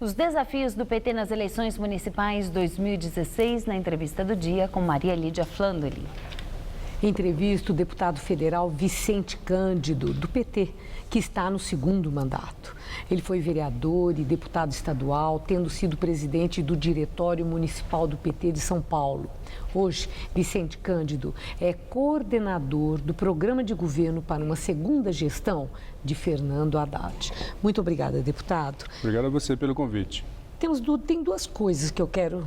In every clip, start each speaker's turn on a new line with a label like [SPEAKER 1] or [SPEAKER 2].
[SPEAKER 1] Os desafios do PT nas eleições municipais 2016, na entrevista do dia com Maria Lídia Flandoli.
[SPEAKER 2] Entrevista o deputado federal Vicente Cândido, do PT, que está no segundo mandato. Ele foi vereador e deputado estadual, tendo sido presidente do Diretório Municipal do PT de São Paulo. Hoje, Vicente Cândido é coordenador do Programa de Governo para uma Segunda Gestão de Fernando Haddad. Muito obrigada, deputado.
[SPEAKER 3] Obrigado a você pelo convite.
[SPEAKER 2] Tem duas coisas que eu quero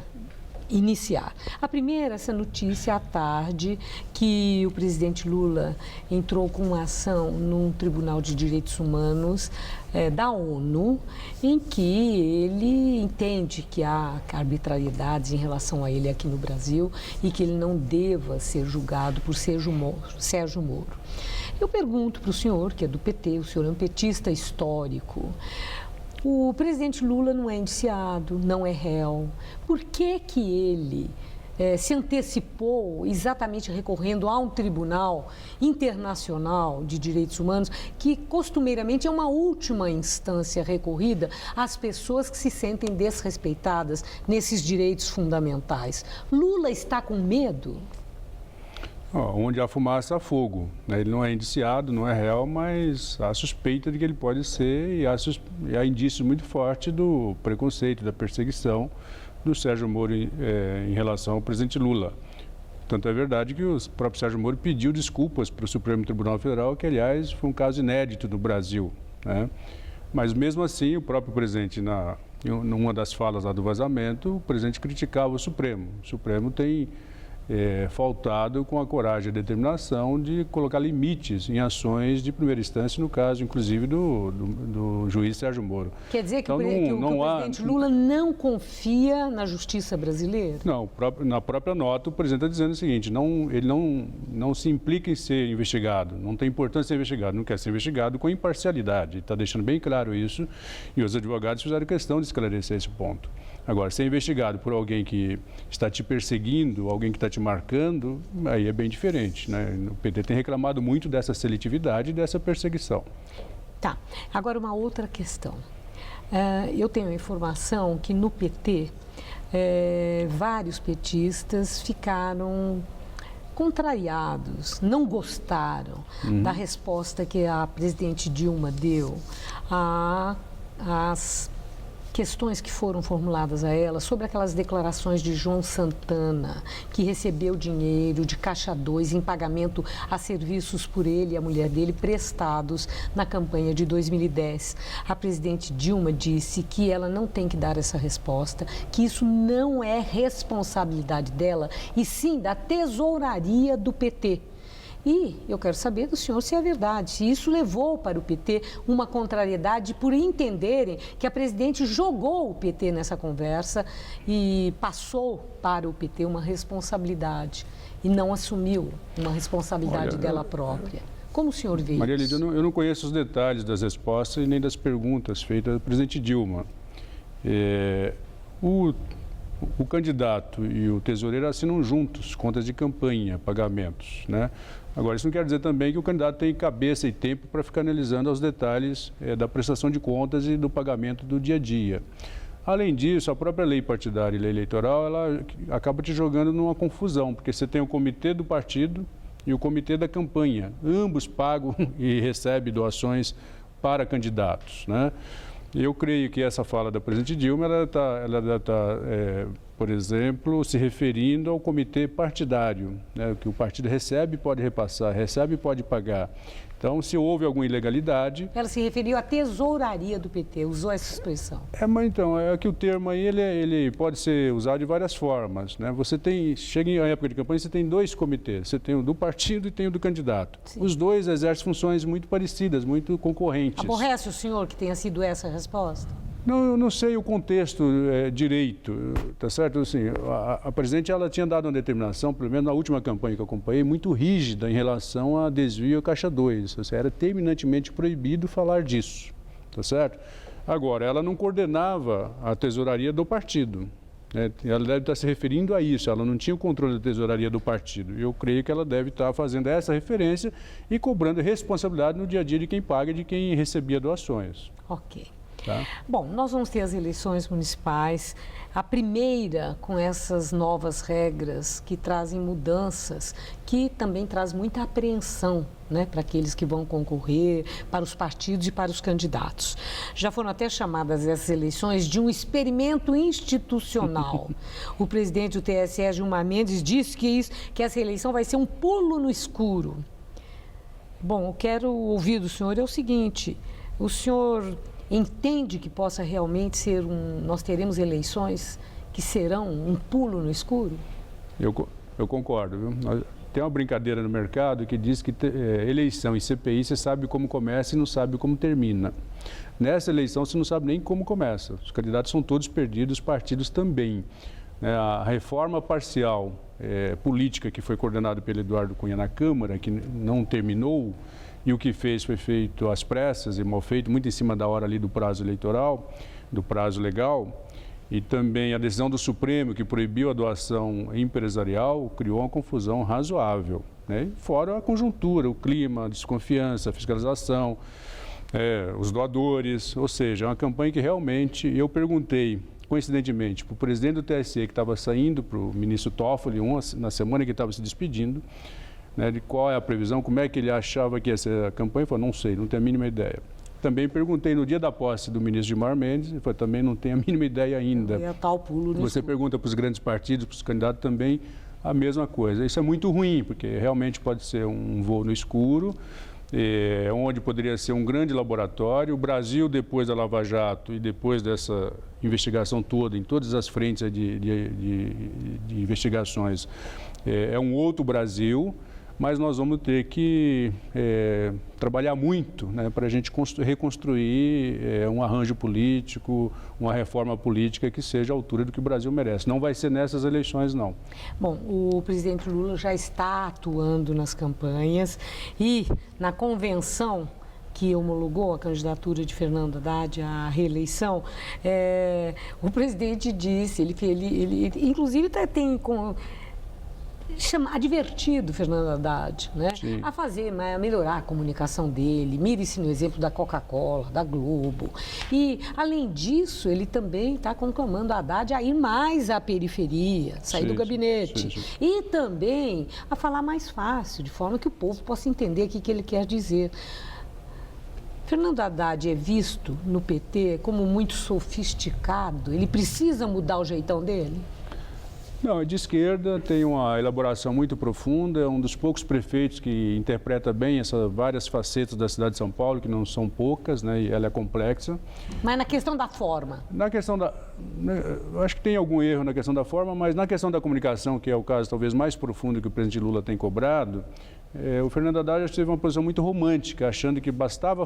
[SPEAKER 2] iniciar. A primeira, essa notícia à tarde, que o presidente Lula entrou com uma ação num Tribunal de Direitos Humanos da ONU, em que ele entende que há arbitrariedades em relação a ele aqui no Brasil e que ele não deva ser julgado por Sérgio Moro. Eu pergunto para o senhor, que é do PT, o senhor é um petista histórico. O presidente Lula não é indiciado, não é réu. Por que que ele se antecipou exatamente recorrendo a um tribunal internacional de direitos humanos, que costumeiramente é uma última instância recorrida às pessoas que se sentem desrespeitadas nesses direitos fundamentais? Lula está com medo?
[SPEAKER 3] Onde há fumaça, há fogo. Ele não é indiciado, não é réu, mas há suspeita de que ele pode ser e há indícios muito fortes do preconceito, da perseguição do Sérgio Moro em relação ao presidente Lula. Tanto é verdade que o próprio Sérgio Moro pediu desculpas para o Supremo Tribunal Federal, que, aliás, foi um caso inédito no Brasil, né? Mas, mesmo assim, o próprio presidente, numa das falas lá do vazamento, o presidente criticava o Supremo. O Supremo tem faltado com a coragem e a determinação de colocar limites em ações de primeira instância, no caso, inclusive, do juiz Sérgio Moro.
[SPEAKER 2] Quer dizer que, então, o presidente Lula não confia na justiça brasileira?
[SPEAKER 3] Não, na própria nota o presidente está dizendo o seguinte, ele não se implica em ser investigado, não tem importância ser investigado, não quer ser investigado com imparcialidade. Está deixando bem claro isso e os advogados fizeram questão de esclarecer esse ponto. Agora, ser investigado por alguém que está te perseguindo, alguém que está te marcando, aí é bem diferente, né? O PT tem reclamado muito dessa seletividade e dessa perseguição.
[SPEAKER 2] Tá. Agora, uma outra questão. Eu tenho a informação que no PT, vários petistas ficaram contrariados, não gostaram da resposta que a presidente Dilma deu às questões que foram formuladas a ela sobre aquelas declarações de João Santana, que recebeu dinheiro de Caixa 2 em pagamento a serviços por ele e a mulher dele prestados na campanha de 2010. A presidente Dilma disse que ela não tem que dar essa resposta, que isso não é responsabilidade dela, e sim da tesouraria do PT. E eu quero saber do senhor se é verdade, se isso levou para o PT uma contrariedade por entenderem que a presidente jogou o PT nessa conversa e passou para o PT uma responsabilidade e não assumiu uma responsabilidade dela própria. Como o senhor vê
[SPEAKER 3] Maria
[SPEAKER 2] isso?
[SPEAKER 3] Lídia, eu não conheço os detalhes das respostas e nem das perguntas feitas à presidente Dilma. O candidato e o tesoureiro assinam juntos contas de campanha, pagamentos, né? Agora, isso não quer dizer também que o candidato tem cabeça e tempo para ficar analisando os detalhes da prestação de contas e do pagamento do dia a dia. Além disso, a própria lei partidária e lei eleitoral, ela acaba te jogando numa confusão, porque você tem o comitê do partido e o comitê da campanha. Ambos pagam e recebem doações para candidatos, né? Eu creio que essa fala da presidente Dilma, ela está, por exemplo, se referindo ao comitê partidário, né? Que o partido recebe, pode repassar, recebe, pode pagar. Então, se houve alguma ilegalidade...
[SPEAKER 2] Ela se referiu à tesouraria do PT, usou essa expressão.
[SPEAKER 3] Mas então, é que o termo aí, ele pode ser usado de várias formas, né? Chega em época de campanha, você tem dois comitês, você tem o do partido e tem o do candidato. Sim. Os dois exercem funções muito parecidas, muito concorrentes.
[SPEAKER 2] Aborrece o senhor que tenha sido essa a resposta?
[SPEAKER 3] Não, eu não sei o contexto direito, tá certo? Assim, a presidente, ela tinha dado uma determinação, pelo menos na última campanha que eu acompanhei, muito rígida em relação a desvio à Caixa 2. Ou seja, era terminantemente proibido falar disso, tá certo? Agora, ela não coordenava a tesouraria do partido, né? Ela deve estar se referindo a isso, ela não tinha o controle da tesouraria do partido. Eu creio que ela deve estar fazendo essa referência e cobrando responsabilidade no dia a dia de quem paga e de quem recebia doações.
[SPEAKER 2] Ok.
[SPEAKER 3] Tá?
[SPEAKER 2] Bom, nós vamos ter as eleições municipais, a primeira com essas novas regras que trazem mudanças, que também traz muita apreensão, né, para aqueles que vão concorrer, para os partidos e para os candidatos. Já foram até chamadas essas eleições de um experimento institucional. O presidente do TSE, Gilmar Mendes, disse que essa eleição vai ser um pulo no escuro. Bom, eu quero ouvir do senhor é o seguinte: o senhor entende que possa realmente ser nós teremos eleições que serão um pulo no escuro?
[SPEAKER 3] Eu concordo, viu? Tem uma brincadeira no mercado que diz que eleição e CPI você sabe como começa e não sabe como termina. Nessa eleição você não sabe nem como começa. Os candidatos são todos perdidos, os partidos também. A reforma parcial política que foi coordenada pelo Eduardo Cunha na Câmara, que não terminou, e o que fez foi feito às pressas e mal feito, muito em cima da hora ali do prazo eleitoral, do prazo legal. E também a decisão do Supremo, que proibiu a doação empresarial, criou uma confusão razoável, né? Fora a conjuntura, o clima, a desconfiança, a fiscalização, os doadores. Ou seja, é uma campanha que realmente, eu perguntei, coincidentemente, para o presidente do TSE, que estava saindo, para o ministro Toffoli, na semana que estava se despedindo, né, de qual é a previsão, como é que ele achava que ia ser a campanha. Ele falou, não sei, não tenho a mínima ideia. Também perguntei no dia da posse do ministro Gilmar Mendes, ele falou, também não tenho a mínima ideia ainda.
[SPEAKER 2] É tal pulo no
[SPEAKER 3] Você
[SPEAKER 2] escuro.
[SPEAKER 3] pergunta para os grandes partidos, para os candidatos também, a mesma coisa. Isso é muito ruim, porque realmente pode ser um voo no escuro, onde poderia ser um grande laboratório. O Brasil, depois da Lava Jato e depois dessa investigação toda, em todas as frentes de investigações, é um outro Brasil. Mas nós vamos ter que trabalhar muito, né, para a gente reconstruir um arranjo político, uma reforma política que seja à altura do que o Brasil merece. Não vai ser nessas eleições, não.
[SPEAKER 2] Bom, o presidente Lula já está atuando nas campanhas e na convenção que homologou a candidatura de Fernando Haddad à reeleição, o presidente disse, ele inclusive tem advertido Fernando Haddad, né, a melhorar a comunicação dele. Mire-se no exemplo da Coca-Cola, da Globo. E, além disso, ele também está conclamando a Haddad a ir mais à periferia, sair do gabinete. E também a falar mais fácil, de forma que o povo possa entender o que ele quer dizer. Fernando Haddad é visto no PT como muito sofisticado? Ele precisa mudar o jeitão dele?
[SPEAKER 3] Não, é de esquerda, tem uma elaboração muito profunda, é um dos poucos prefeitos que interpreta bem essas várias facetas da cidade de São Paulo, que não são poucas, né, e ela é complexa.
[SPEAKER 2] Mas na questão da forma?
[SPEAKER 3] Na questão eu acho que tem algum erro na questão da forma, mas na questão da comunicação, que é o caso talvez mais profundo que o presidente Lula tem cobrado, o Fernando Haddad teve uma posição muito romântica, achando que bastava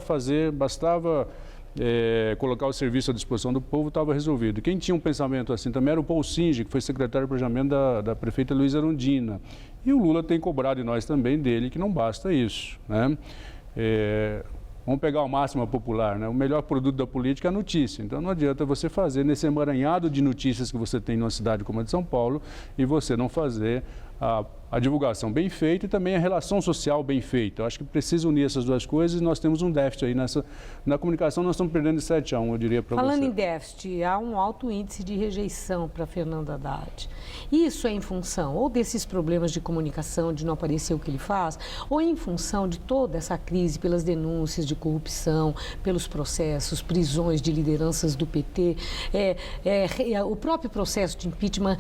[SPEAKER 3] colocar o serviço à disposição do povo, estava resolvido. Quem tinha um pensamento assim também era o Paul Singe, que foi secretário de planejamento da prefeita Luísa Erundina. E o Lula tem cobrado, e nós também, dele, que não basta isso, né? Vamos pegar o máximo popular, né? O melhor produto da política é a notícia. Então não adianta você fazer nesse emaranhado de notícias que você tem numa cidade como a de São Paulo e você não fazer a divulgação bem feita e também a relação social bem feita. Eu acho que precisa unir essas duas coisas e nós temos um déficit aí na comunicação. Nós estamos perdendo de 7-1, eu diria para você.
[SPEAKER 2] Falando em déficit, há um alto índice de rejeição para Fernando Haddad. Isso é em função ou desses problemas de comunicação, de não aparecer o que ele faz, ou em função de toda essa crise pelas denúncias de corrupção, pelos processos, prisões de lideranças do PT. O próprio processo de impeachment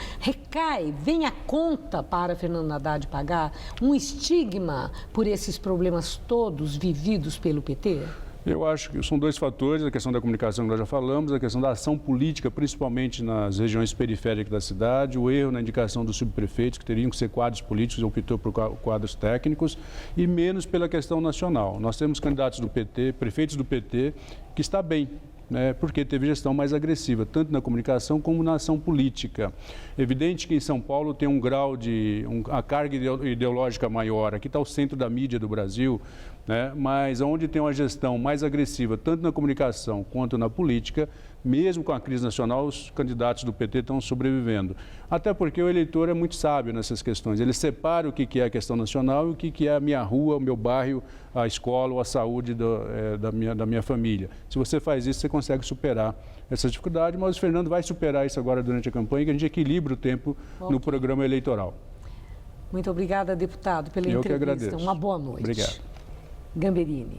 [SPEAKER 2] vem a conta para Fernando Haddad pagar um estigma por esses problemas todos vividos pelo PT?
[SPEAKER 3] Eu acho que são dois fatores, a questão da comunicação que nós já falamos, a questão da ação política, principalmente nas regiões periféricas da cidade, o erro na indicação dos subprefeitos, que teriam que ser quadros políticos, optou por quadros técnicos, e menos pela questão nacional. Nós temos candidatos do PT, prefeitos do PT, que está bem, né, porque teve gestão mais agressiva, tanto na comunicação como na ação política. Evidente que em São Paulo tem um grau a carga ideológica maior, aqui está o centro da mídia do Brasil, né, mas onde tem uma gestão mais agressiva, tanto na comunicação quanto na política, mesmo com a crise nacional, os candidatos do PT estão sobrevivendo. Até porque o eleitor é muito sábio nessas questões. Ele separa o que é a questão nacional e o que é a minha rua, o meu bairro, a escola ou a saúde da minha família. Se você faz isso, você consegue superar essa dificuldade, mas o Fernando vai superar isso agora durante a campanha, que a gente equilibra o tempo no programa eleitoral.
[SPEAKER 2] Muito obrigada, deputado, pela entrevista.
[SPEAKER 3] Eu que agradeço.
[SPEAKER 2] Uma boa noite.
[SPEAKER 3] Obrigado.
[SPEAKER 2] Gamberini.